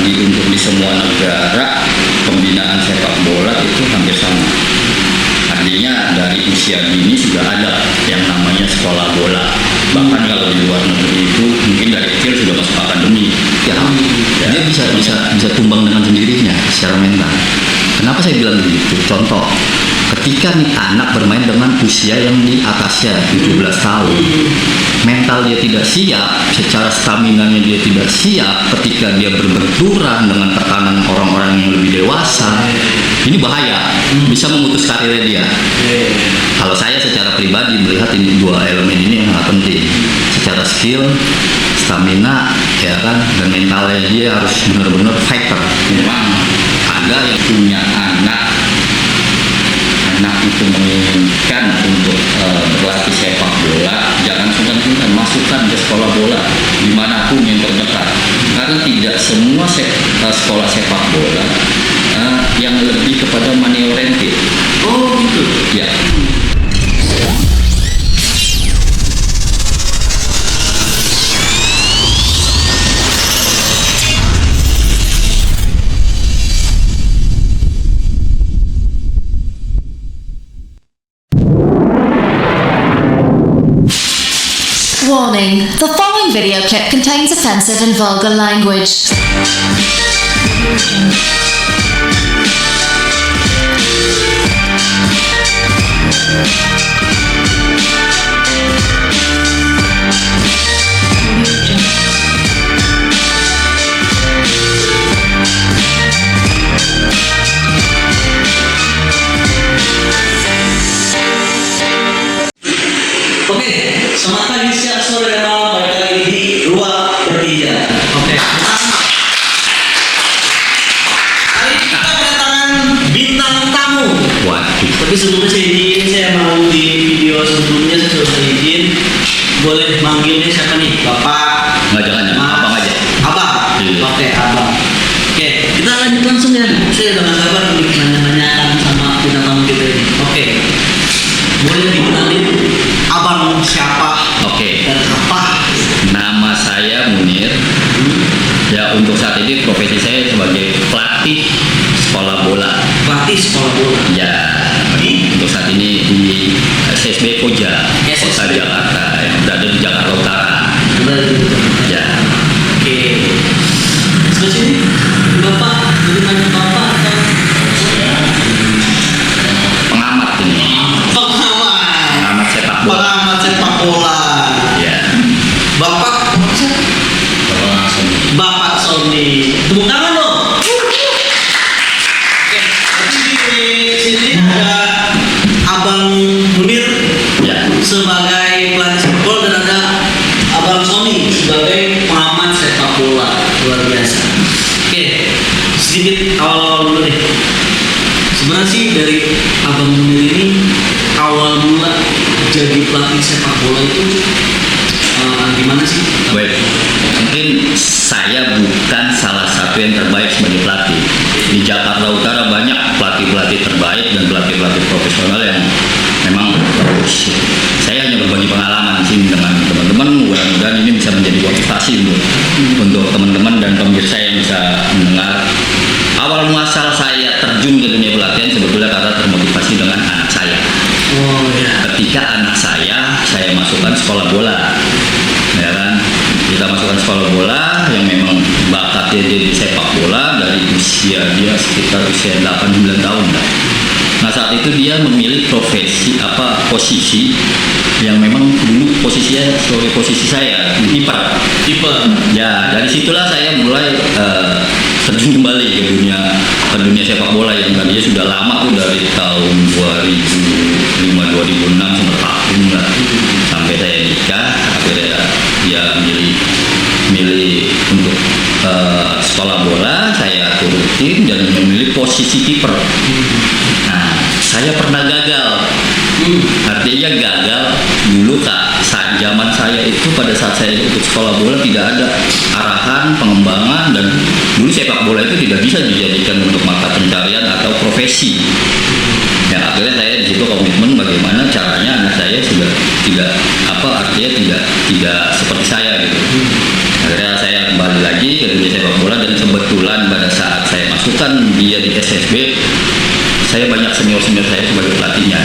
untuk di semua negara pembinaan sepak bola itu hampir sama. Artinya dari usia dini sudah ada yang namanya sekolah bola. Bahkan kalau di luar negeri itu mungkin dari kecil sudah masuk akademi. Ya, dia bisa tumbang dengan sendirinya secara mental. Kenapa saya bilang begitu? Contoh, ketika nih anak bermain dengan usia yang di atasnya 17 tahun, mental dia tidak siap, secara stamina-nya dia tidak siap, ketika dia berbenturan dengan tekanan orang-orang yang lebih dewasa, ini bahaya, bisa memutus karirnya dia. Kalau saya secara pribadi melihat ini dua elemen ini yang sangat penting, secara skill, stamina, ya kan, dan mentalnya dia harus benar-benar fighter. Memang ada yang punya anak itu menginginkan untuk berlatih sepak bola, jangan sungkan-sungkan masukkan ke sekolah bola dimanapun yang terdekat, karena tidak semua sekolah sepak bola yang lebih kepada money oriented. Oh gitu Ya. Warning, the following video clip contains offensive and vulgar language. Oke, selamat pagi, siang, sore, dan malam. Balik lagi di Ruang Bertiga. Oke. Hari ini kita kedatangan bintang tamu. Waduh. Tapi sebelumnya saya mau di video sebelumnya saya sudah izin. Boleh manggilnya siapa nih? Bapak? Nggak, jangan abang aja. Abang? Iya. Oke, abang. Oke, kita lanjut langsung ya. Saya udah gak sabar untuk nanya-nanyakan sama bintang tamu kita ini. Oke. Boleh dikenalin abang siapa? Oke. Dan apa? Nama saya Munir. Ya, untuk saat ini profesi saya sebagai pelatih sekolah bola. Pelatih sekolah bola. Ya, untuk saat ini di SSB Koja, Kota Jakarta, yang berada di Jakarta Utara. Ya. Oke. Sebelah sini, Bapak, bagaimana Bapak atau Pengamat ini. pengamat? Pengamat sepak bola. Pengamat sepak bola. Ya. Bapak, Bapak Sony. Tepuk tangan dong. Oke, tapi di sini ada Abang Munir Ya. sebagai pelatih sepak bola dan ada Abang Sony sebagai pengamat sepak bola. Luar biasa. Oke, sedikit awal-awal dulu nih. Sebenarnya sih dari Abang Munir ini awal mula jadi pelatih sepak bola itu gimana sih? Baik, mungkin saya bukan salah satu yang terbaik sebagai pelatih. Di Jakarta Utara banyak pelatih-pelatih terbaik dan pelatih-pelatih profesional yang memang bagus. Saya hanya berbagi pengalaman sih dengan teman-teman. Mudah-mudahan ini bisa menjadi motivasi untuk teman-teman dan pemirsa yang bisa mendengar. Awal muasal saya terjun ke dunia pelatihan sebetulnya karena termotivasi dengan anak saya. Oh ya. Ketika anak saya masukkan sekolah bola, ya kan, kita masukkan sekolah bola yang memang bakatnya dia di sepak bola dari usia dia sekitar usia 8-9 tahun lah. Nah, saat itu dia memilih posisi yang memang dulu posisinya sebagai posisi saya kiper. Ya, dari situlah saya mulai terjun kembali ke dunia sepak bola yang tadinya sudah lama tuh, dari tahun 2005-2006 sempat vakum lah sampai saya nikah. Akhirnya dia milih untuk sekolah bola, saya turutin dan memilih posisi kiper. Nah, saya pernah gagal. Artinya gagal dulu saat zaman saya itu, pada saat saya ikut sekolah bola tidak ada arahan pengembangan, dan dulu sepak bola itu tidak bisa dijadikan untuk mata pencarian atau profesi. Ya, akhirnya saya di situ komitmen bagaimana caranya anak saya sudah tidak seperti saya gitu. Akhirnya saya kembali lagi ke dunia sepak bola, dan kebetulan dia di SSB, saya banyak senior-senior saya sebagai pelatihnya.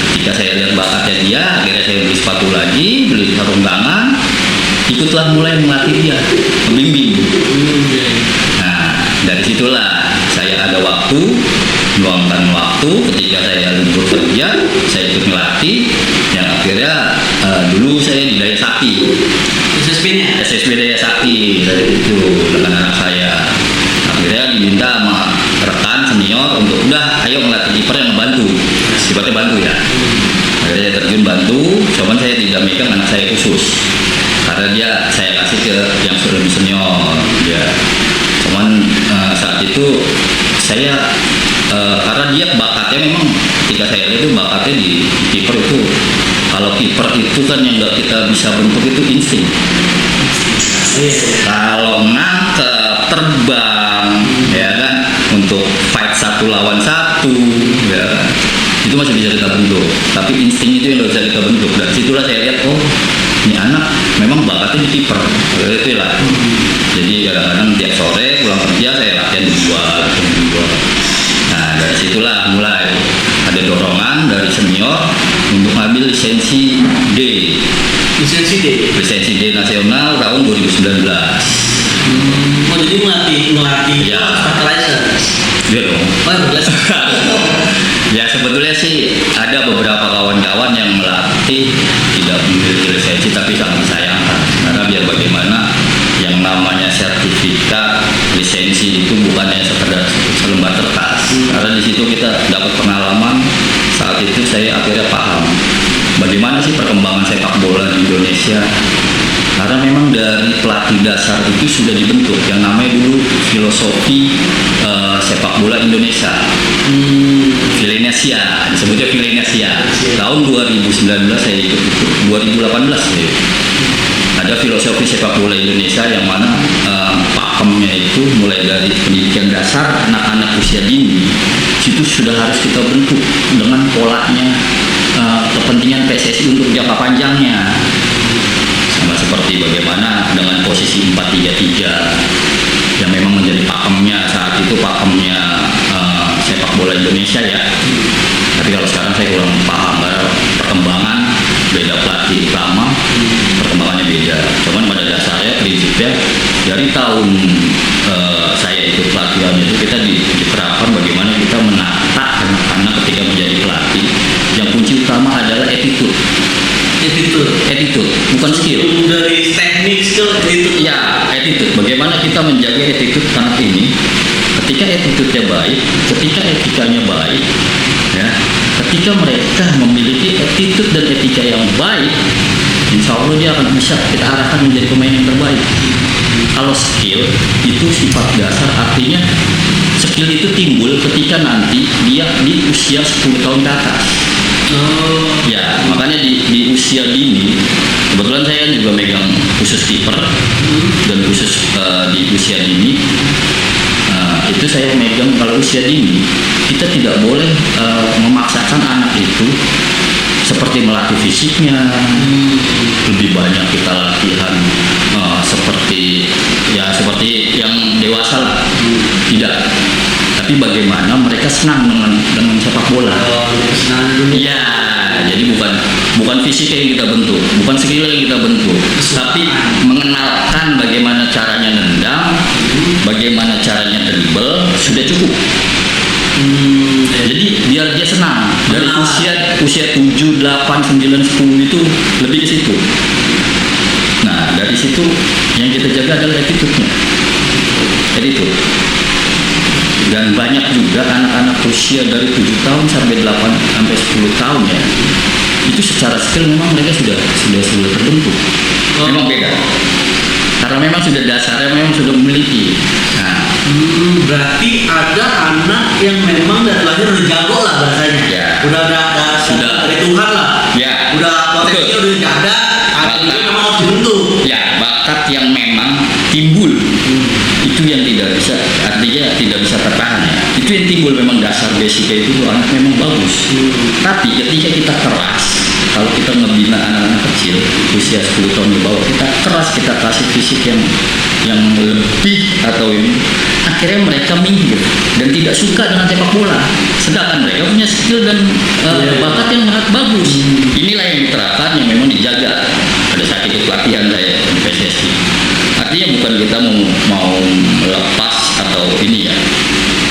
Ketika saya lihat bakatnya dia, akhirnya saya beli sepatu lagi, beli sarung tangan, ikutlah mulai melatih dia, membimbing. Nah, dari situlah saya ada waktu, meluangkan waktu ketika saya libur kerja, saya ikut melatih. Yang akhirnya dulu saya di Daya Sakti, SSB-nya. SSB Daya Sakti dari itu dengan anak saya. Akhirnya diminta sama rekan senior untuk udah ayo ngelatih kiper yang ngebantu, sifatnya bantu ya. Akhirnya saya terjun bantu, cuman saya tidak megang anak saya khusus karena dia saya kasih ke yang sudah lebih senior ya. Cuman saat itu saya karena dia bakatnya memang ketika saya lihat itu bakatnya di kiper itu, kalau kiper itu kan yang nggak kita bisa bentuk itu insting. Kalau nangkep, terbang, ya kan, untuk fight 1 lawan 1, ya kan, itu masih bisa kita bentuk. Tapi insting itu yang nggak bisa kita bentuk. Dan situlah saya lihat, oh, ini anak memang bakatnya di kiper. Itu lah. Jadi kadang-kadang tiap sore pulang kerja saya latihan di luar. Nah, dari situlah mulai ada dorongan dari senior untuk ngambil lisensi D. Lisensi D nasional tahun 2019. Oh, jadi melatih Ya. license. Iya dong. Oh, jelas. Ya sebetulnya sih ada beberapa kawan-kawan yang melatih tidak memiliki lisensi, tapi sangat disayangkan karena biar bagaimana yang namanya sertifikat lisensi itu bukannya sekedar selembar kertas. Karena di situ kita dapat pengalaman. Saat itu saya akhirnya paham bagaimana sih perkembangan sepak bola di Indonesia. Karena memang dari pelatih dasar itu sudah dibentuk yang namanya dulu filosofi sepak bola Indonesia. Filenesia, disebutnya Filenesia. Tahun 2019 saya ikut itu, 2018 ya. Ada filosofi sepak bola Indonesia yang mana pakemnya itu mulai dari pendidikan dasar anak-anak usia dini, itu sudah harus kita bentuk dengan polanya kepentingan PSSI untuk jangka panjangnya. Sama seperti bagaimana dengan posisi 4-3-3 yang memang menjadi pakemnya saat itu, pakemnya sepak bola Indonesia ya. Tapi kalau sekarang saya kurang paham karena perkembangan beda, pelatih lama perkembangannya beda. Cuman pada dasarnya prinsipnya dari tahun saya ikut pelatihan itu kita dikerahkan bagaimana kita menata anak-anak ketika menjadi pelatih. Yang kunci utama adalah attitude, bukan skill. Dari teknik skill itu. Ya, attitude. Bagaimana kita menjaga attitude anak ini? Ketika attitude-nya baik, ketika etikanya baik, ya, ketika mereka memiliki attitude dan etika yang baik, insya Allah dia akan bisa kita arahkan menjadi pemain yang terbaik. Kalau skill itu sifat dasar, artinya skill itu timbul ketika nanti dia di usia 10 tahun ke atas. Ya, makanya di usia dini, kebetulan saya juga megang khusus kiper dan khusus di usia dini. Itu saya megang kalau usia dini kita tidak boleh memaksakan anak itu seperti melatih fisiknya, lebih banyak kita latihan seperti yang dewasa lah, tidak. Tapi bagaimana mereka senang dengan sepak bola. Ya, jadi bukan fisik yang kita bentuk, bukan skill yang kita bentuk, tapi mengenalkan bagaimana caranya nendang, bagaimana caranya dribble, sudah cukup. Jadi biar dia senang dari usia 7, 8, 9, 10 itu lebih ke situ. Nah, dari situ yang kita jaga adalah attitude-nya. Attitude. Dan banyak juga anak-anak usia dari 7 tahun sampai 8 sampai 10 tahun ya. Itu secara skill memang mereka sudah terbentuk. Memang beda. Karena memang sudah dasarnya memang sudah memiliki. Nah, berarti ada anak yang memang dari lahir udah jago lah bahasanya. Ya. Udah Sudah. dari Tuhan lah. Ya. Udah potensinya udah ada. Ada memang harus dibentuk. ya, bakat yang memang timbul itu yang tidak bisa, artinya tidak bisa tertahan ya. Itu yang timbul memang dasar basicnya itu anak memang bagus. Tapi ketika kita keras, kalau kita ngebina anak-anak kecil usia 10 tahun ke bawah kita keras, kita kasih fisik yang lebih atau ini, akhirnya mereka minggir dan tidak suka dengan sepak bola, sedangkan mereka punya skill dan bakat yang sangat bagus. Inilah yang diterapkan, yang memang dijaga pada saat itu pelatihan saya di PSSI. Artinya bukan kita mau melepas atau ini ya.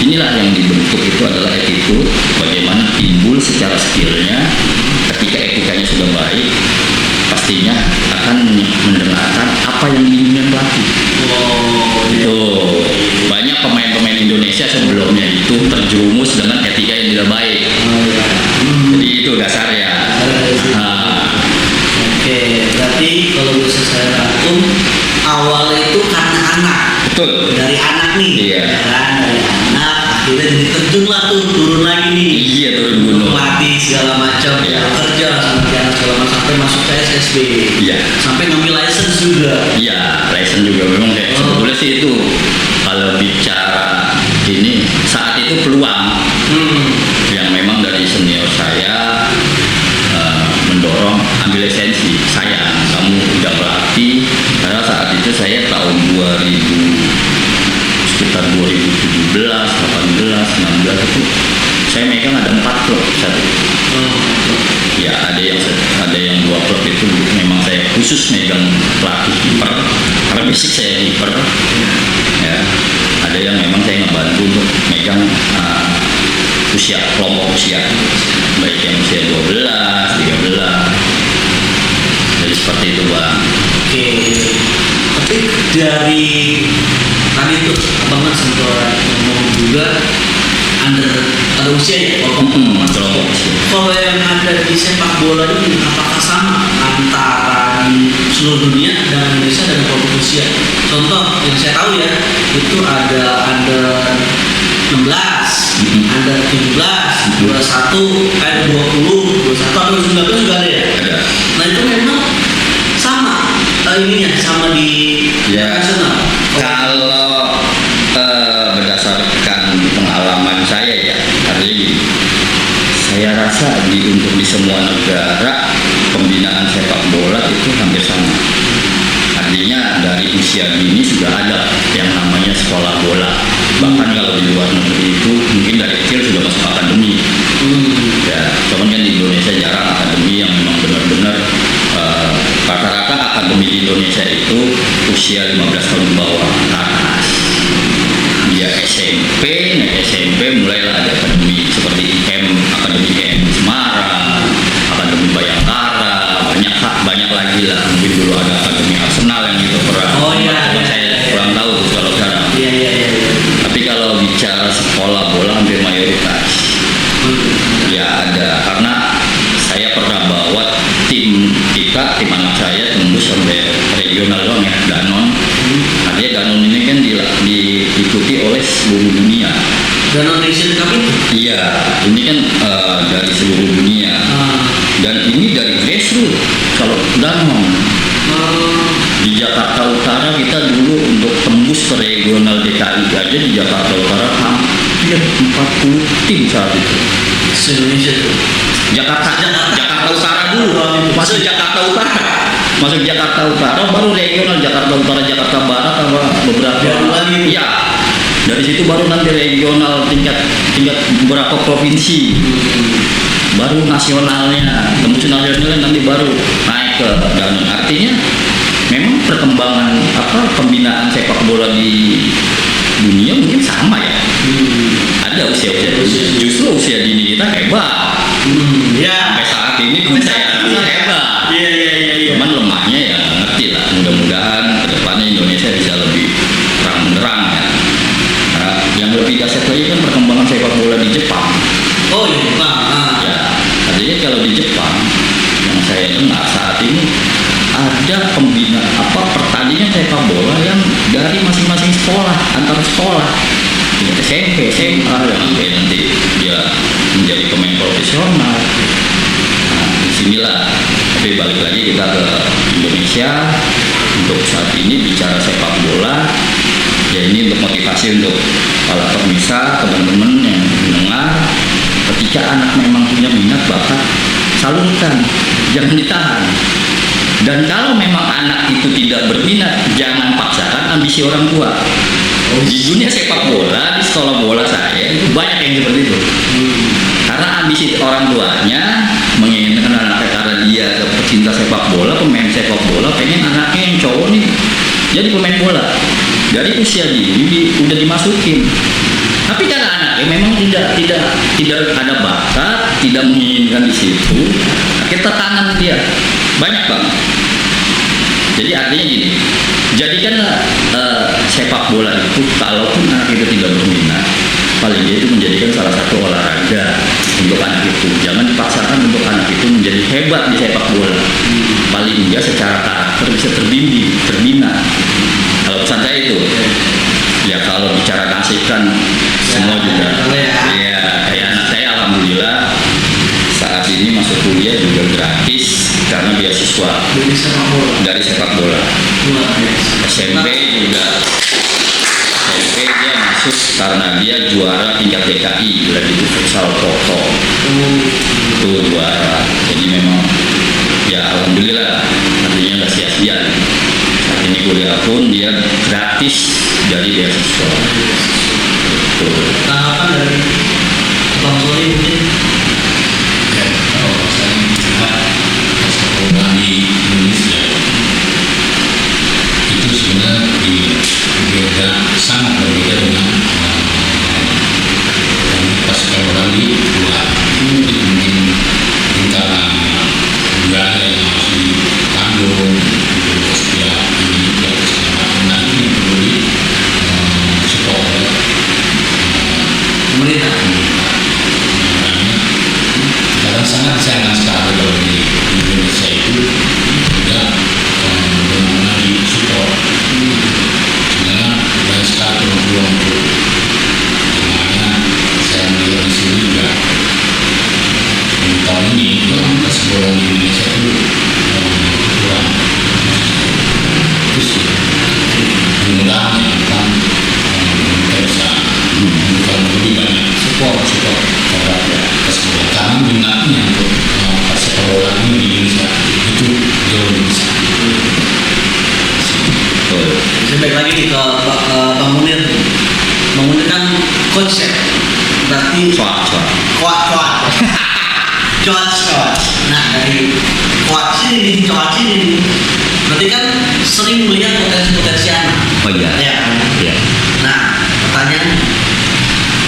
Inilah yang dibentuk itu adalah attitude, bagaimana timbul secara skillnya. Ketika etikanya sudah baik, pastinya akan mendengarkan apa yang diinginkan pelatih. Itu banyak pemain-pemain Indonesia sebelumnya itu terjerumus dengan etika yang tidak baik. Jadi itu dasarnya. Oke, berarti kalau bisa saya rangkum, awalnya itu karena anak. Betul. Dari anak nih, Iya. ya kan? Dari anak, akhirnya jadi terjun lah tuh, turun lagi nih. Iya, turun gunung. Pelatih segala macam, Iya. kerja sama anak segala macam sampai masuk ke SSB. Iya. Sampai ngambil license juga. Iya, license juga memang sebetulnya sih itu kalau bicara ini saat itu peluang yang memang dari senior saya mendorong ambil lisensi. Sayang kamu udah berarti, karena saat itu saya tahun 2000 sekitar 2017, 18, 19 itu saya megang ada 4 klub saat itu. Ya ada yang 2 klub itu memang saya khusus megang pelatih kiper karena basic saya kiper. Ya, ada yang memang saya ngebantu untuk megang usia, kelompok usia, baik yang usia 12, 13. Jadi seperti itu Bang. Oke, tapi dari tadi tuh abang kan sempat ngomong juga ada usia ya, Kelompok usia. kalau yang ada di sepak bola ini apakah sama antara di seluruh dunia dengan Indonesia dan kelompok usia? Contoh yang saya tahu ya, itu ada under 16, under 17, 21, 20, 21 atau 19 juga ada ya? Ada. Nah itu memang sama ininya, sama di Ya, nasional. kalau berdasarkan pengalaman saya ya, artinya gini, saya rasa untuk di semua negara pembinaan sepak bola itu hampir sama. Artinya dari usia dini sudah ada yang namanya sekolah bola. Bahkan kalau di luar negeri itu mungkin dari kecil sudah masuk akademi. Ya, cuman kan di Indonesia jarang akademi yang memang benar-benar rata-rata akademi di Indonesia itu usia 15 tahun ke bawah ke atas. Dia SMP, naik SMP mulailah ada akademi seperti Akademi IM Semarang, Akademi Bayangkara, banyak lagi lah. Mungkin dulu ada Akademi Arsenal yang itu pernah. Oh iya. Cuma saya kurang tahu kalau sekarang. Iya. Tapi kalau bicara sekolah bola hampir mayoritas. Ya ada, karena saya pernah bawa tim anak saya tembus sampai regional doang ya, Danon. Artinya Danon ini kan diikuti oleh seluruh dunia. Danon Nation Cup itu? Iya, ini kan dari seluruh dunia. Dan ini dari grassroots. Kalau Danon di Jakarta Utara kita dulu untuk tembus ke regional DKI aja di Jakarta Utara hampir 40 tim saat itu. Se-Indonesia itu? Jakarta Utara dulu, masuk Jakarta Utara baru regional Jakarta Utara, Jakarta Barat, apa beberapa lagi. Ya, dari situ baru nanti regional tingkat beberapa provinsi, baru nasionalnya, tembus nasionalnya nanti baru naik ke Danon. Artinya memang perkembangan pembinaan sepak bola di dunia mungkin sama ya. Ada usia justru usia dini kita hebat. Ya. Sampai saat ini pun saya rasa hebat. Iya. Cuman lemahnya ya ngerti lah. Mudah-mudahan kedepannya Indonesia bisa lebih terang benderang ya. Karena yang lebih dahsyat lagi kan perkembangan sepak bola di Jepang. Oh iya Jepang. Ya, artinya kalau di Jepang yang saya dengar saat ini ada pertandingan sepak bola yang dari masing-masing sekolah, antar sekolah, SMP, SMA, yang nanti dia menjadi pemain profesional. Nah, disinilah. Tapi balik lagi kita ke Indonesia untuk saat ini bicara sepak bola. Ya ini untuk motivasi untuk para pemirsa, teman-teman yang mendengar. Ketika anak memang punya minat, bakat, salurkan, jangan ditahan. Dan kalau memang anak itu tidak berminat, jangan paksakan ambisi orang tua. Di dunia sepak bola, di sekolah bola saya itu banyak yang seperti itu. Karena ambisi orang tuanya menginginkan anaknya karena dia pecinta sepak bola, pemain sepak bola, pengen anaknya yang cowok nih jadi pemain bola. Dari usia dini udah dimasukin. Tapi karena anaknya memang tidak ada bakat, tidak menginginkan di situ, kita tangan dia banyak banget. Jadi artinya gini, jadikanlah sepak bola itu, kalaupun anak itu tidak berminat, paling dia itu menjadikan salah satu olahraga untuk anak itu. Jangan dipaksakan untuk anak itu menjadi hebat di sepak bola. Paling dia secara karakter bisa terbimbing, terbina. Kalau pesan saya itu, ya kalau bicara nasib kan semua juga. Ya, kayak anak saya alhamdulillah saat ini masuk kuliah juga gratis karena beasiswa dari sepak bola. SMP juga, SMP dia masuk karena dia juara tingkat DKI lagi itu futsal Toto itu juara. Jadi memang ya alhamdulillah, artinya nggak sia-sia. Saat ini kuliah pun dia gratis dari beasiswa. Tanggapan dari Bang Soli mungkin? Ya, kalau saya melihat sepak bola di Indonesia itu sebenarnya berbeda, sangat berbeda dengan sepak bola di luar. Mungkin antara budaya yang harus ditanggung, setiap ini nah ini perlu di support oleh Pemerintah. Karena sangat sayang sekali kalau di Indonesia itu tidak benar-benar di support. Sebenarnya banyak sekali peluang untuk makanya saya melihat di sini juga tahun ini kualitas bola di Indonesia itu kurang. Terus mudah-mudahan kan kita bisa membuka lebih banyak support terhadap kualitas bola. Karena minatnya untuk sepak bola ini di Indonesia itu jauh lebih besar. Saya balik lagi nih ke Bang Munir. Bang Munir kan coach ya, berarti Soal. coach. Nah dari coach ini, berarti kan sering melihat potensi anak. Oh iya. Ya. Ya. Nah pertanyaan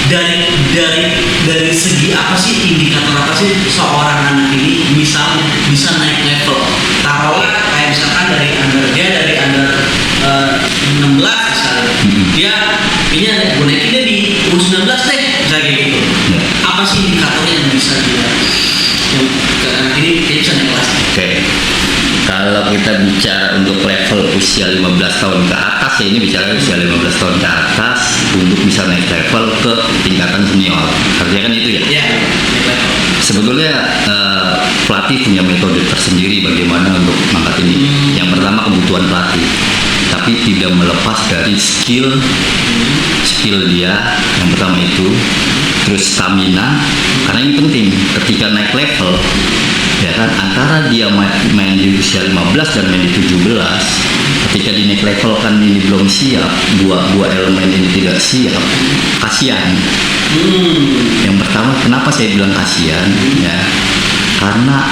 dari segi apa sih, indikator apa sih seorang anak ini misalnya bisa naik level? Taruhlah kayak misalkan dari under 16 misalnya, dia ini ada bonekinnya di U19 deh, misalnya kayak gitu. Ya. Apa sih indikatornya yang bisa dia yang ke anak ini dia bisa naik kelas? Oke. Kalau kita bicara untuk level usia 15 tahun ke atas, ya ini bicara usia 15 tahun ke atas untuk bisa naik level ke tingkatan senior. Artinya kan itu ya. Ya, naik level. Sebetulnya pelatih punya metode tersendiri bagaimana untuk mengangkat ini. Yang pertama kebutuhan pelatih, tapi tidak melepas dari skill dia. Yang pertama itu, terus stamina, karena ini penting ketika naik level. Ya kan, antara dia main di usia 15 dan main di 17, ketika di naik level kan ini belum siap, dua elemen ini tidak siap, kasihan. Yang pertama, kenapa saya bilang kasihan? Ya, karena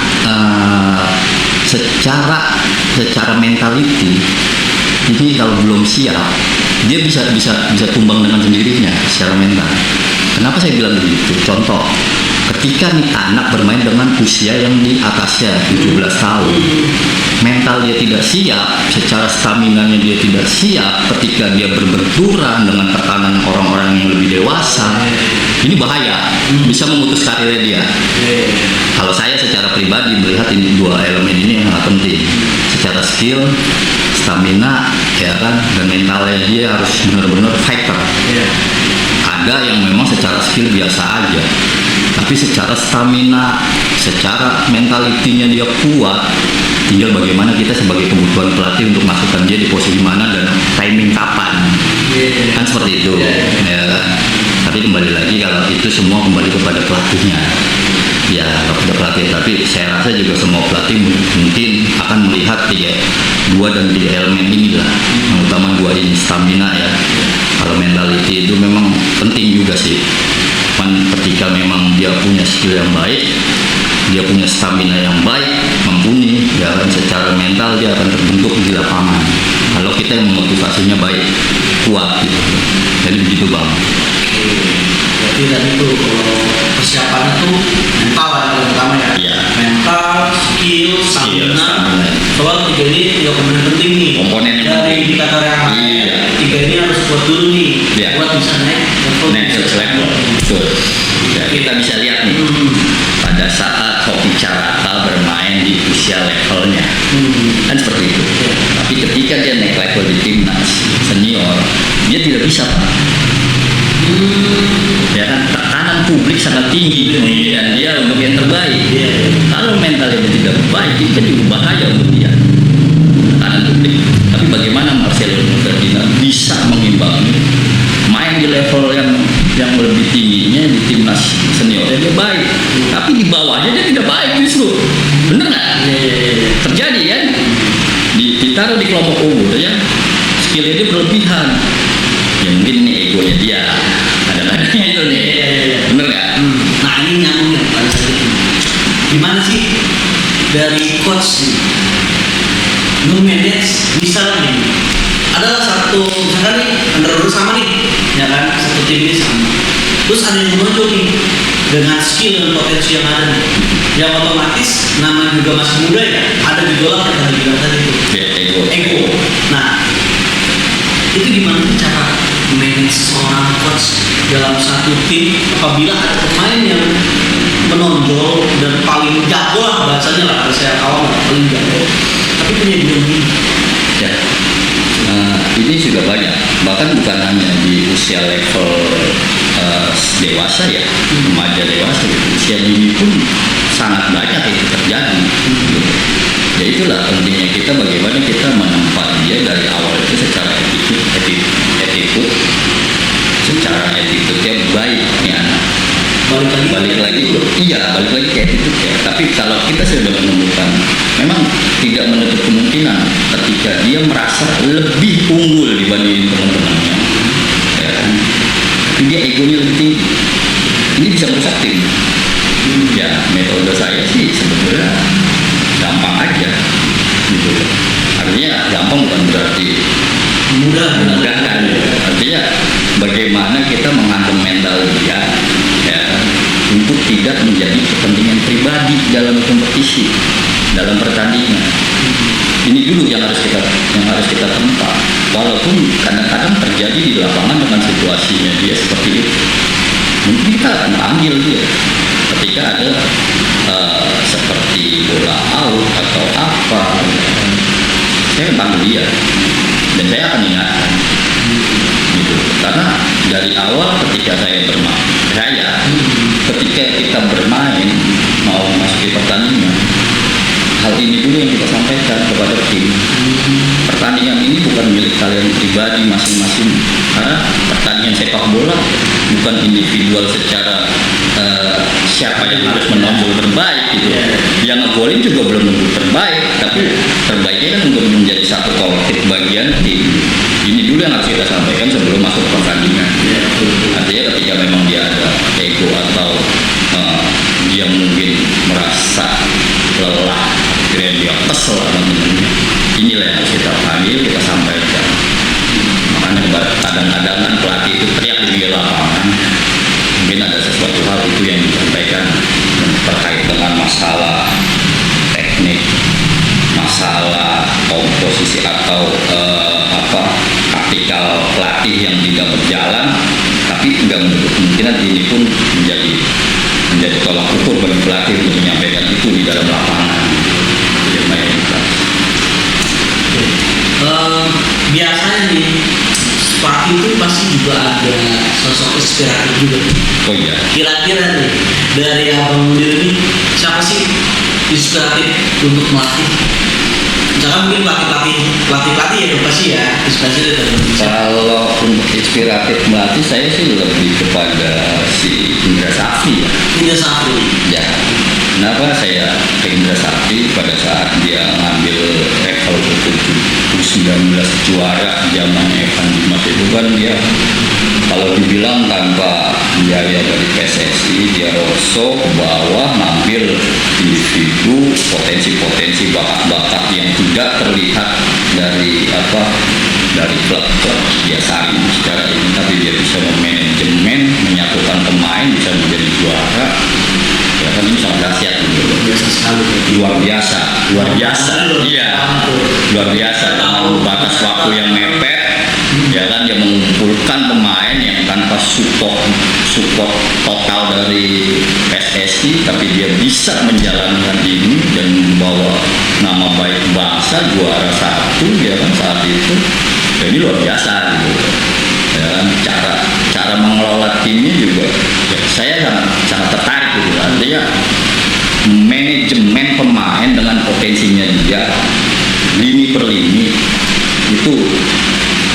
secara mentality ini kalau belum siap, dia bisa tumbang dengan sendirinya secara mental. Kenapa saya bilang begitu? Contoh, ketika nih anak bermain dengan usia yang di atasnya 17 tahun, mental dia tidak siap, secara staminanya dia tidak siap, ketika dia berbenturan dengan tekanan orang-orang yang lebih dewasa, ini bahaya, bisa memutus karirnya dia. Kalau saya secara pribadi melihat ini dua elemen ini yang sangat penting, secara skill, stamina, ya kan, dan mentalnya dia harus benar-benar fighter. Ada yang memang secara skill biasa aja, tapi secara stamina, secara mentalitinya dia kuat. Tinggal bagaimana kita sebagai kebutuhan pelatih untuk masukkan dia di posisi mana dan timing kapan, kan seperti itu. Ya kan? Tapi kembali lagi, kalau itu semua kembali kepada pelatihnya. Ya kepada pelatih, tapi saya rasa juga semua pelatih mungkin akan melihat dua dan tiga elemen inilah, yang utama dua ini, stamina ya. Kalau mentality itu memang penting juga sih. Ketika memang dia punya skill yang baik, dia punya stamina yang baik, mumpuni, ya kan, secara mental dia akan terbentuk di lapangan. Kalau kita yang memotivasinya baik, kuat gitu. Jadi begitu Bang. Berarti tadi tuh kalau persiapannya tuh mental yang paling utama ya. Iya. Mental, skill, stamina. stamina. Soal tiga ini tiga komponen penting nih. Komponen yang dari penting. indikator yang lain. Iya. Tiga ini harus kuat dulu nih. Iya. Buat bisa naik Next level. Betul. Ya, kita bisa lihat nih pada saat Hoki Caraka bermain di usia levelnya kan seperti itu. Tapi ketika dia naik level di timnas senior, dia tidak bisa Pak. Ya kan, tekanan publik sangat tinggi dan dia untuk yang terbaik. Kalau mentalnya tidak baik, itu kan juga bahaya untuk dia. Tekanan publik. Tapi bagaimana Marcelo Ferdinand bisa mengimbangi, main di level yang lebih tingginya di timnas senior dia baik, tapi di bawahnya dia tidak baik justru. Bener nggak? Terjadi kan? Ditaruh di kelompok umur ya, skillnya dia berlebihan. Ya mungkin ini egonya dia, kadang-kadang itu nih. Bener nggak? Nah ini nyambung ya pada saat itu. Gimana sih dari coach manage misalnya nih, adalah satu misalkan nih under sama nih, ya kan, satu tim ini sama. Terus ada yang muncul nih dengan skill dan potensi yang ada nih, yang otomatis namanya juga masih muda ya, ada gejolak yang tadi bilang tadi itu. Ego. Nah itu gimana sih cara manage seorang coach dalam satu tim apabila ada pemain yang menonjol dan paling jago lah bahasanya lah, kalau saya awam paling jago, tapi punya ego. Ya, ini sudah banyak. Bahkan bukan hanya di usia level dewasa ya, remaja dewasa, usia dini pun sangat banyak itu terjadi. Ya itulah pentingnya kita, bagaimana kita menempat dia dari awal itu secara attitude, secara attitude yang baik nih anak. Balik lagi ke attitude ya. Tapi kalau kita sudah menemukan, memang tidak menutup kemungkinan ketika dia merasa lebih unggul dibanding teman-temannya, ya kan? Tapi dia egonya lebih tinggi. Ini bisa merusak tim. Ya metode saya sih sebenarnya gampang aja, gitu. Artinya gampang bukan berarti memudahkan. Artinya bagaimana kita menghantam mental dia, ya, untuk tidak menjadi kepentingan pribadi dalam kompetisi, dalam pertandingan. Ini dulu yang harus kita tempa. Walaupun kadang-kadang terjadi di lapangan dengan situasinya dia seperti itu, mungkin kita akan panggil dia ketika ada seperti bola out atau apa, saya panggil dia dan saya akan ingatkan gitu. Karena dari awal ketika ketika kita bermain mau masuki pertandingan, hal ini dulu yang kita sampaikan kepada tim. Pertandingan ini bukan milik kalian pribadi masing-masing, karena pertandingan sepak bola bukan individual secara siapa yang harus menonjol terbaik gitu. Yang ngegolin juga belum tentu terbaik, tapi terbaiknya kan untuk menjadi satu kolektif bagian tim. Ini dulu yang harus kita sampaikan sebelum masuk ke pertandingan. Artinya ketika memang dia ada ego atau dia mungkin merasa lelah, kira dia kesel sama temennya, inilah yang harus kita panggil, kita sampaikan. Makanya kadang-kadang kan pelatih itu teriak di lapangan, mungkin ada sesuatu hal itu yang disampaikan terkait dengan masalah teknik, masalah komposisi atau taktikal pelatih yang tidak berjalan, tapi tidak menutup kemungkinan ini pun menjadi tolak ukur bagi pelatih untuk menyampaikan itu di dalam lapangan. Biasanya nih pelatih itu pasti juga ada sosok inspiratif juga. Oh iya. Kira-kira nih dari Abang Munir ini siapa sih inspiratif untuk melatih? Misalkan mungkin pelatih ya pasti ya inspirasi dari bisa. Kalau untuk inspiratif melatih saya sih lebih kepada si Indra Safri ya. Indra Safri. Ya, kenapa saya ke Indra Safri pada saat dia ngambil level U19 juara zaman Evan Dimas itu kan dia kalau dibilang tanpa biaya dari PSSI dia rosok ke bawah ngambil individu potensi-potensi bakat-bakat yang tidak terlihat dari klub-klub biasa ini secara ini, tapi dia bisa memanajemen, menyatukan pemain, bisa menjadi juara. Ya kan ini sangat dahsyat gitu. Biasa sekali. Luar biasa, iya, luar biasa dengan batas waktu yang mepet, ya kan dia mengumpulkan pemain yang tanpa support total dari PSSI, tapi dia bisa menjalankan ini dan membawa nama baik bangsa juara 1 ya kan saat itu. Ya, ini luar biasa gitu. Ya kan cara mengelola timnya juga ya, saya sangat tertarik gitu. Artinya manajemen pemain dengan potensinya dia lini per lini itu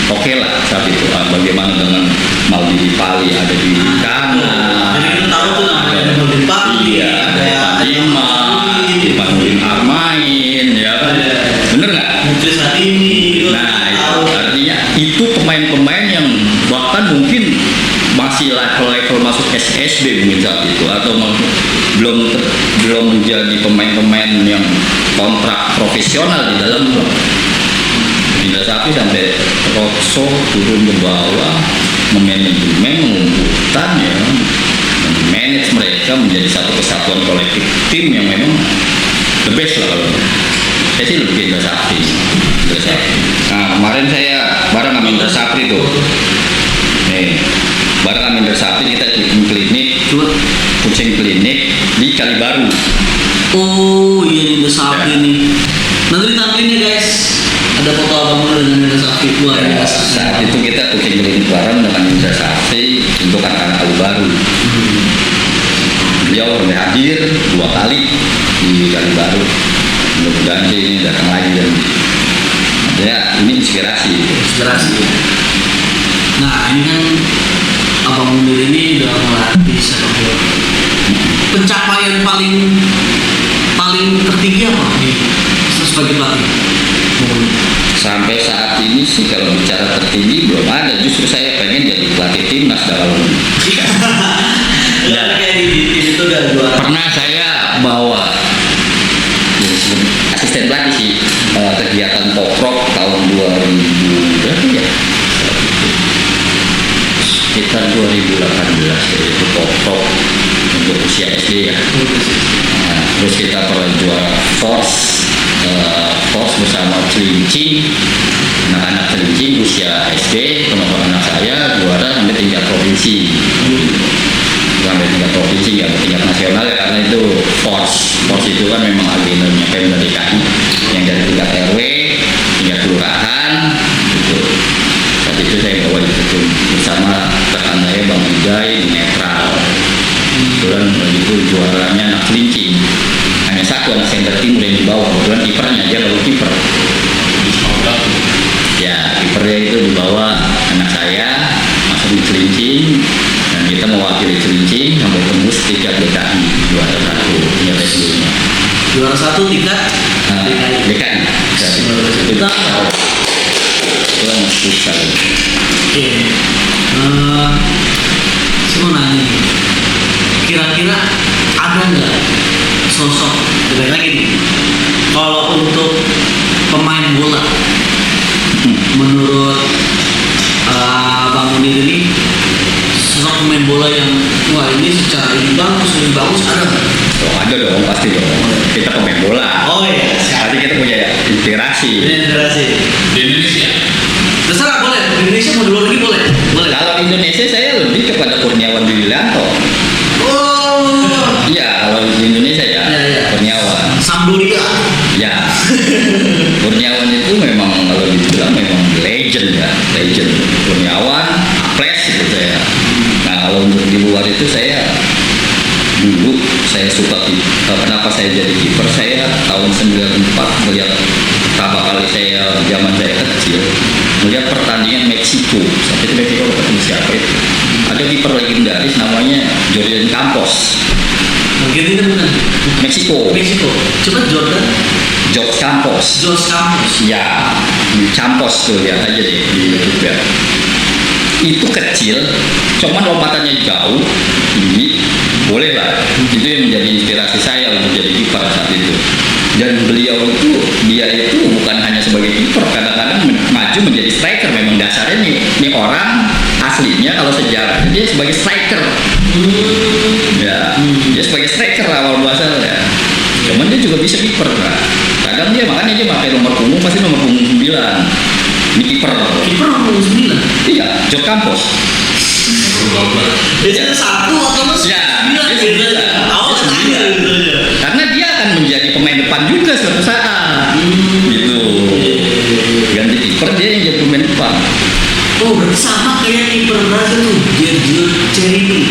oke lah saat itu. Bagaimana dengan Maldini Pali ada di kanan, Jadi kita tahu tuh namanya ada Maldini Pali, ada Padima, Ipanulin Armain, ya kan, bener nggak? Mutris Hadimi. Nah itu artinya itu pemain-pemain yang bahkan mungkin masih level masuk SSB mungkin saat itu atau belum menjadi pemain-pemain yang kontrak profesional di dalam klub. Indra Safri sampai rokso turun ke bawah, memanajemen, mengumpulkan ya, manage mereka menjadi satu kesatuan kolektif tim yang memang the best lah kalau saya sih lebih Indra Safri. Nah kemarin saya bareng sama Indra Safri tuh, bareng sama Indra Safri kita kucing klinik di Kalibaru. Oh iya Indra Safri nih. Nanti ditampilin ya guys. Ada foto abang dengan Indra Safri luar biasa. Saat itu kita kucing klinik bareng dengan Indra Safri untuk anak-anak Kalibaru. Beliau sudah hadir 2 kali di Kalibaru. Mudah-mudahan ini datang lagi dan ya ini inspirasi. Nah ini kan abang Munir ini udah melatih sepak bola. Pencapaian paling tertinggi apa nih sebagai pelatih? Sampai saat ini sih kalau bicara tertinggi belum ada. Justru saya pengen jadi pelatih timnas dalam Ya kayak di tim itu udah juara. Pernah saya bawa asisten pelatih sih kegiatan pokrok tahun 2000 berapa ya? Sekitar 2018 itu pokrok untuk usia SD ya. Nah, terus kita pernah juara force bersama Celincing, anak-anak Celincing usia SD, teman-teman anak saya juara sampai tingkat provinsi. Sampai tingkat provinsi ya, tingkat nasional ya, karena itu force itu kan memang agendanya Pemda DKI yang dari tingkat RW, tingkat kelurahan gitu. Saat itu saya bawa itu bersama rekan saya Bang Ujai di netral. Kebetulan itu juaranya anak Celincing, hanya satu anak center timur yang dibawa. Kebetulan kipernya dia lalu kiper. Ya kipernya itu dibawa anak saya masuk di Celincing dan kita mewakili Celincing sampai tembus tingkat DKI juara 1 tingkat sebelumnya. Juara 1 tingkat DKI. Kita Itu kan futsal. oke. Saya mau nanya nih, kira-kira ada nggak sosok balik lagi nih kalau untuk pemain bola menurut Bang Munir ini sosok pemain bola yang wah ini secara ini bagus ada nggak? Oh, ada dong, pasti dong. Kita pemain bola. Oh iya, Tadi kita punya inspirasi. inspirasi. Di Indonesia Terserah boleh, di Indonesia mau di luar negeri boleh. Kalau di Indonesia saya lebih kepada Kurniawan Widianto. Oh, Iya, kalau di Indonesia ya, Iya. Kurniawan. Sampdoria. Ya, Kurniawan itu memang kalau dibilang memang legend ya, legend. Kurniawan, Apres gitu saya. Nah kalau untuk di luar itu saya dulu saya suka kenapa saya jadi kiper, saya tahun 94 melihat pertama zaman saya kecil melihat pertandingan Meksiko. Sampai itu Meksiko ketemu siapa itu? Ada kiper legendaris namanya Jordan Campos. Mungkin itu bukan Meksiko. Meksiko. Coba Jordan. George Campos. George Campos. Ya, Campos tuh lihat aja deh di YouTube ya. Itu kecil, cuman lompatannya jauh, tinggi, boleh lah. Itu yang menjadi inspirasi saya untuk jadi kiper saat itu. Dan beliau itu, dia itu bukan hanya sebagai kiper, kadang-kadang maju menjadi striker. Memang dasarnya nih orang aslinya kalau sejarah dia sebagai striker. Ya, dia sebagai striker awal muasalnya. Cuman dia juga bisa kiper kan. Kadang dia makanya dia pakai nomor punggung pasti nomor punggung 9. Ini kiper. Kiper nomor 9. Iya, George Campos. Biasanya 1 atau mas? Ya, 9 dia gitu aja. 9. Awal Dia tanya 9. gitu aja. Karena dia akan menjadi pemain depan juga suatu saat. Gitu. Ganti kiper dia yang jadi pemain depan. Oh, berarti sama kayak kiper Brazil tuh, Giorgio Chiellini.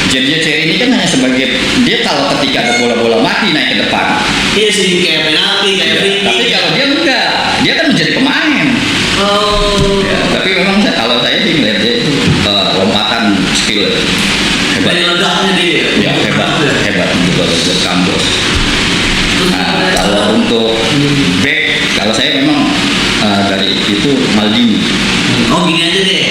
Giorgio Chiellini kan hanya sebagai dia kalau ketika ada bola-bola mati naik ke depan. Iya sih, kayak penalti, kayak free kick. Tapi kalau dia enggak, dia kan menjadi pemain. Oh, Ya, tapi memang kalau saya sih melihat dia itu lompatan skill hebat. dari ledaknya dia. Ya hebat untuk George Campos. Nah, kalau untuk back, kalau saya memang dari itu Maldini. Oh gini aja deh.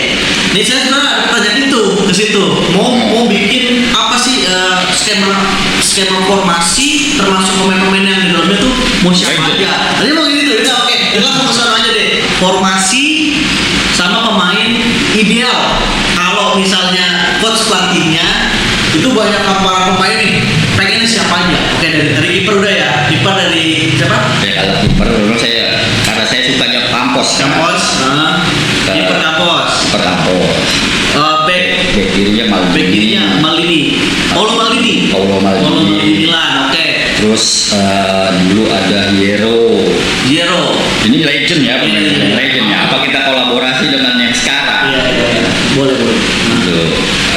Nih saya sebenarnya tanya itu ke situ. Mau bikin apa sih skema formasi termasuk pemain-pemain yang di dalamnya tuh mau siapa aja. Tadi mau gitu. Udah oke. Kita langsung ke sana aja deh. Formasi sama pemain ideal. Kalau misalnya coach pelatihnya itu banyak para pemain nih. Pengennya siapa aja? Oke dari kiper udah ya. Kiper dari siapa? Ya kalau kiper memang saya karena saya sukanya Campos. Campos. Kiper Campos. Kiper Campos. Back Back kirinya Maldini. back kirinya Maldini. Paulo Maldini. Paulo Maldini. Milan. Oke. Terus dulu ada Hierro. Ini legend ya, pemain legend ya. Apa kita kolaborasi dengan yang sekarang? Iya. Boleh. Itu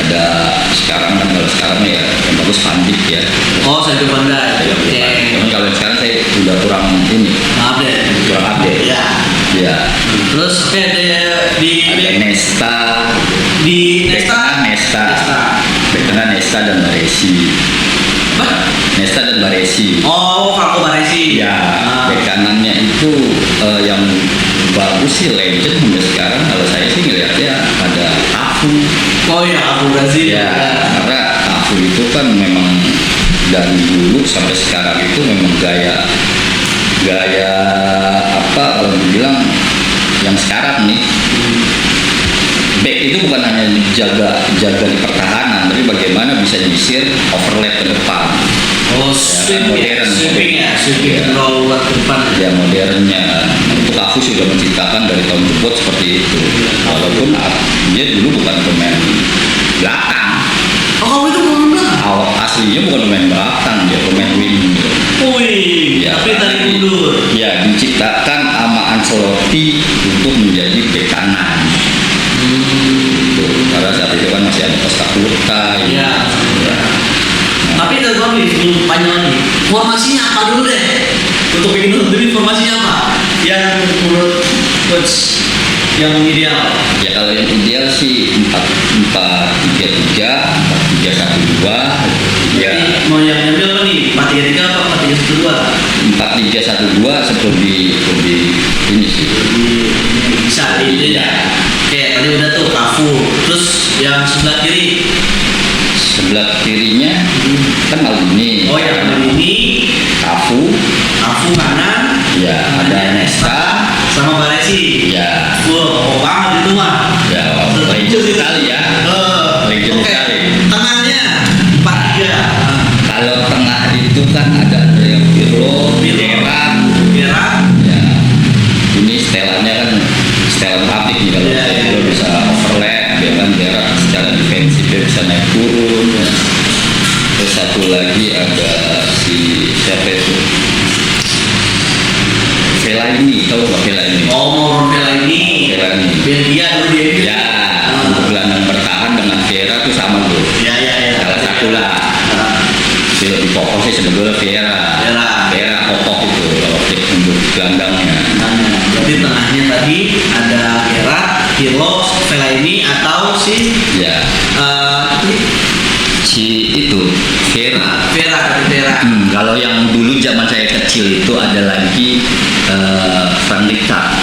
ada sekarang kan kalau sekarang ya yang bagus Van Dijk ya. Oh, Sergio Van Dijk. Oke. Cuman kalau yang sekarang saya udah kurang ini, Maaf deh. kurang update. Ya. Ya. Terus oke Ada Nesta. di Nesta. Nesta. Bek tengah Nesta dan Baresi. Apa? Nesta dan Baresi. Oh, Franco Baresi. Ya, bek kanannya itu yang bagus sih legend sampai sekarang. Kalau saya sih ngelihatnya ada Cafu. Oh iya, aku Brazil. Ya, karena Cafu itu kan memang dari dulu sampai sekarang itu memang gaya apa kalau dibilang yang sekarang nih. Back itu bukan hanya jaga di pertahanan, tapi bagaimana bisa nyisir overlap ke depan. Oh, sweeping roll ke depan. Ya modernnya itu Cafu sudah menciptakan dari tahun jebot seperti itu. Walaupun dia dulu bukan pemain belakang. Oh, kamu itu pemain belakang? Aslinya bukan pemain belakang, dia pemain wing. Wih, Ya, tapi tarik mundur. Ya diciptakan sama Ancelotti untuk menjadi bek kanan. Gitu. Karena saat itu kan masih ada Costa Curta. Iya. Tapi dari kami sebelum panjang lagi, formasinya apa dulu deh? Untuk bikin dulu formasinya apa? Yang menurut coach yang ideal. Ya kalau yang ideal sih 4-3-3, 4-3-1-2. Ya Jadi mau yang nyambil apa nih? 4-3-3 apa 4-3-1-2? 4-3-1-2 lebih ini sih. Bisa ide ya. Oke, tadi udah tuh Cafu. Terus yang sebelah kiri. Sebelah kirinya kan Maldini. Oh ya, ini Cafu. Cafu kanan. Ya ada Nesta. Sama Baresi. Ya. Wow, banget itu mah. Ya legend sekali ya. Legend Oke. sekali. Tengahnya 4-3. Kalau tengah itu kan ada yang Pirlo, Gerrard. Ya ini setelannya kan setelan publik nih kalau Iya, iya. Pirlo bisa overlap, dia kan Gerrard secara defensif dia bisa naik turun. Ya. Terus satu lagi ada si siapa itu? Fellaini, tahu nggak Fellaini? Oh, mau Fellaini. Fellaini. Belgia dulu dia itu. Ya, untuk gelandang bertahan dengan Vieira itu sama tuh. Ya. Salah satu lah. Tapi lebih pokok sih sebetulnya Vieira. Vieira. Vieira pokok itu kalau untuk gelandangnya. Berarti lagi, ada Gerard, Pirlo, Fellaini atau si Ya, si itu Vera. Vera. Kalau yang dulu zaman saya kecil itu ada lagi Frank Rijkaard.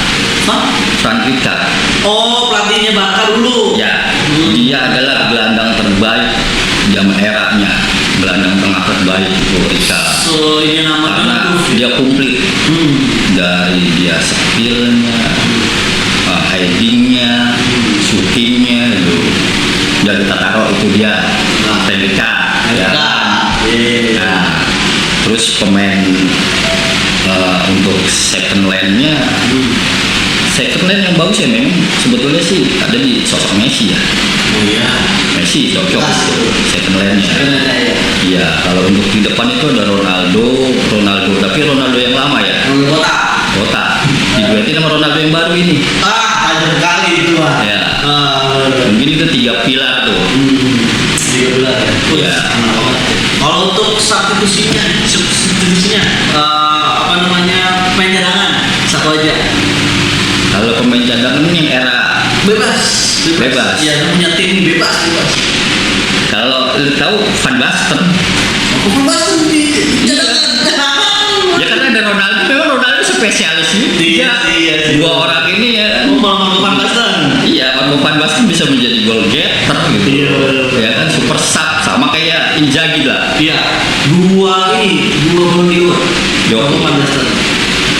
Hah? Frank Rijkaard. Oh, pelatihnya Barca dulu. Ya, dia adalah gelandang terbaik zaman eranya, gelandang tengah terbaik itu Rijkaard. So ini Karena namanya dia komplit dari dia skillnya, headingnya, shootingnya itu. Jadi kita taruh itu dia Frank Rijkaard. Ya. Nah, terus pemain untuk second line-nya, second line yang bagus ya memang sebetulnya sih ada di sosok Messi ya. Oh iya. Messi cocok Jelas. itu second line-nya. Sebenarnya. Iya, kalau untuk di depan itu ada Ronaldo, tapi Ronaldo yang lama ya, Kota. Kota. Diduetin sama Ronaldo yang baru ini. Ajar kali itu ah. Ya. Ah, Mungkin itu 3 pilar tuh. 3 bulan ya. Iya. Kalau untuk substitusinya, apa namanya, pemain cadangan satu aja. Kalau pemain cadangan ini yang era Bebas. Bebas. Iya, punya tim bebas. kalau lu tahu Van Basten. Bebas tuh di cadangan. Ya karena ada Ronaldo, memang Ronaldo spesialis gitu. Iya. Dua orang ini ya. Malah Basten. Iya, Van Basten bisa menjadi goal getter gitu. Iya. Ya kan super sub sama kayak Inzaghi lah. Iya. Dua Ronaldo. Yo. Van Basten.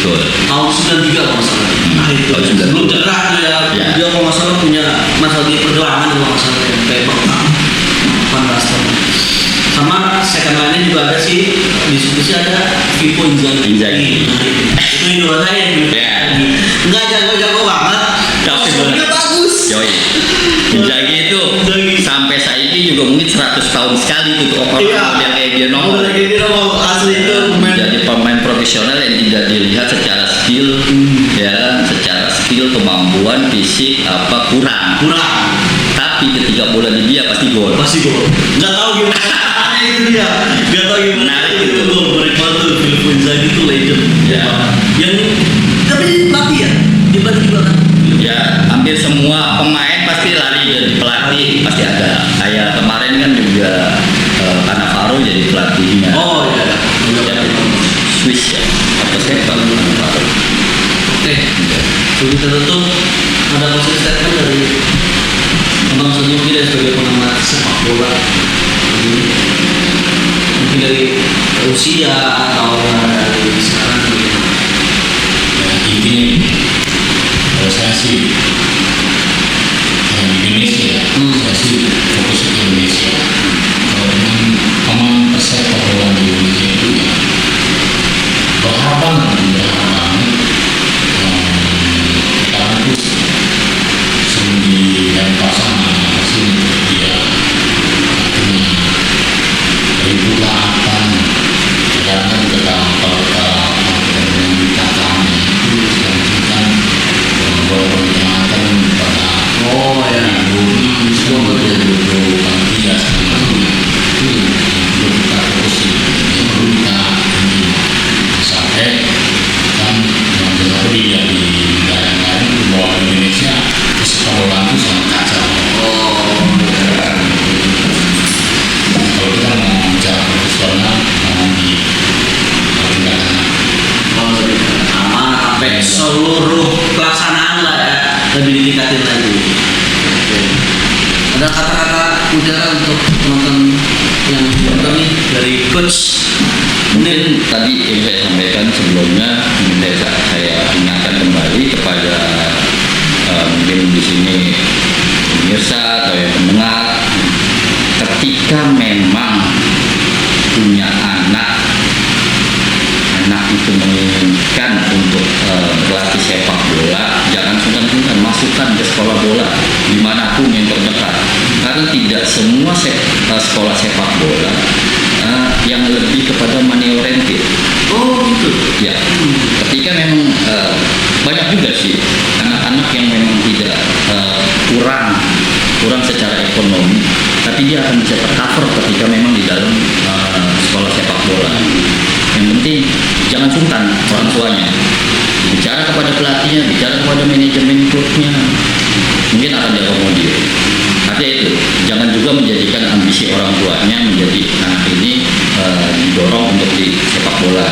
Betul. Tahun 93 kalau nggak salah. Nah itu Tahun 93. sebelum cedera tuh ya. Ya. Dia kalau nggak salah punya masalah di pergelangan kalau nggak salah yang kayak Beckham, Van Basten. Sama second line-nya juga ada sih, diskusi ada Filippo Inzaghi. Nah, itu idola saya yang Ya. nggak jago banget. Tapi Udah bagus. Yoi. Inzaghi itu sampai saiki juga mungkin 100 tahun sekali itu orang Iya. yang kayak dia nongol. Udah gitu dong, asli itu pemain. Jadi pemain profesional yang tidak dilihat secara skill, ya kan, secara skill, kemampuan, fisik apa kurang. Tapi ketika bola di dia pasti gol. Pasti gol. Nggak tahu gimana. Itu dia. Nggak tahu gimana. Menarik itu itu. gol. Mereka tuh Filippo Inzaghi itu legend. Ya. Yang tapi dia pelatih ya. Dia pelatih juga kan. Ya hampir semua pemain pasti lari jadi pelatih, pasti ada. Kayak kemarin kan juga Cannavaro jadi pelatihnya. Oh iya. Ya, Swiss ya. Apa siapa? Cannavaro. Oke. Sebelum kita tutup, ada closing statement dari Abang Suzuki dan sebagai pengamat sepak bola. Mungkin dari Rusia atau dari sekarang gitu. Ya, intinya gini, kalau saya sih di Indonesia, saya sih fokus ke Indonesia. Kalau dengan pemain pesepak bola di Indonesia itu ya berharap banget kita harus sendiri dan pasangan masih dia artinya ribut-ribut karena juga kalau kakaknya itu selanjutnya berpengaruh pada Oh ya. semua berbukan dia sebenarnya itu perlu kita fokusin perlu kita ini sampai kan yang benar dia di negara lain bahwa Indonesia sepak bola itu sangat kacau. Kalau kita mau bicara profesional mau di pertindakan Aman sampai seluruh pelaksanaan lah ya, lebih ditingkatin lagi. Oke. Ada kata-kata mutiara untuk penonton yang nonton nih dari coach. Mungkin tadi yang saya sampaikan sebelumnya, mungkin saya ingatkan kembali kepada mungkin di sini pemirsa atau yang pendengar, ketika memang punya anak itu menginginkan untuk berlatih sepak bola, jangan sungkan-sungkan masukkan ke sekolah bola dimanapun yang terdekat, karena tidak semua sekolah sepak bola yang lebih kepada money oriented. Oh gitu. Ya, ketika memang banyak juga sih anak-anak yang memang tidak kurang secara ekonomi, tapi dia akan bisa tercover ketika memang di dalam sekolah sepak bola. Yang penting jangan sungkan orang tuanya, bicara kepada pelatihnya, bicara kepada manajemen klubnya, mungkin akan diakomodir. Artinya itu, jangan juga menjadikan ambisi orang tuanya menjadi anak ini didorong untuk di sepak bola.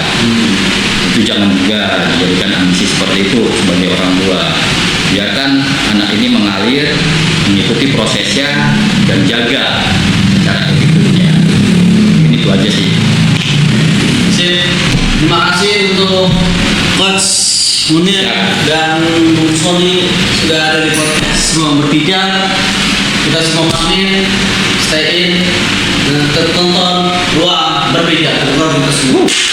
Itu jangan juga dijadikan ambisi seperti itu sebagai orang tua. Biarkan anak ini mengalir, mengikuti prosesnya, dan jaga cara attitude-nya. Ini itu aja sih. Sip. Terima kasih untuk Coach Munir dan Bung Sony sudah ada di podcast Ruang Berpikir. Kita semua pamit, stay in dan tetap tonton Ruang Berpikir. Kita semua.